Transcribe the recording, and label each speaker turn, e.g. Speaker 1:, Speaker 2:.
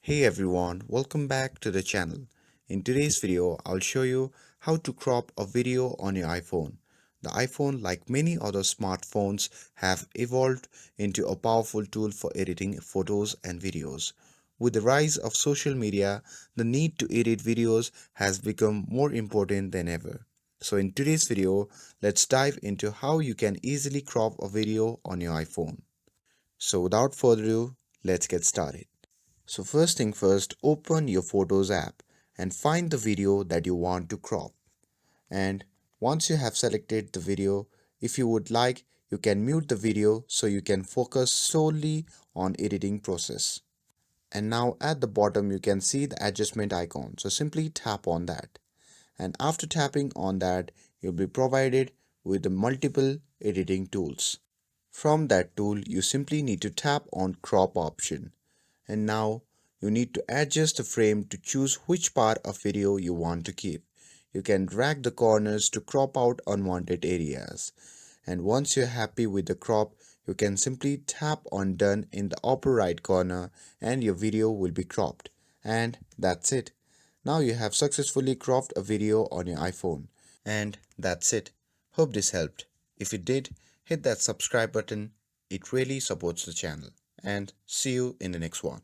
Speaker 1: Hey everyone, welcome back to the channel. In today's video, I'll show you how to crop a video on your iPhone. The iPhone, like many other smartphones, have evolved into a powerful tool for editing photos and videos. With the rise of social media, the need to edit videos has become more important than ever. So in today's video, let's dive into how you can easily crop a video on your iPhone. So without further ado, let's get started. So first thing first, open your Photos app and find the video that you want to crop. And once you have selected the video, if you would like, you can mute the video so you can focus solely on editing process. And now at the bottom you can see the adjustment icon. So simply tap on that. And after tapping on that, you'll be provided with the multiple editing tools. From that tool, you simply need to tap on crop option. And now you need to adjust the frame to choose which part of video you want to keep. You can drag the corners to crop out unwanted areas. And once you're happy with the crop, you can simply tap on done in the upper right corner and your video will be cropped. And that's it. Now you have successfully cropped a video on your iPhone. And that's it. Hope this helped. If it did, hit that subscribe button. It really supports the channel. And see you in the next one.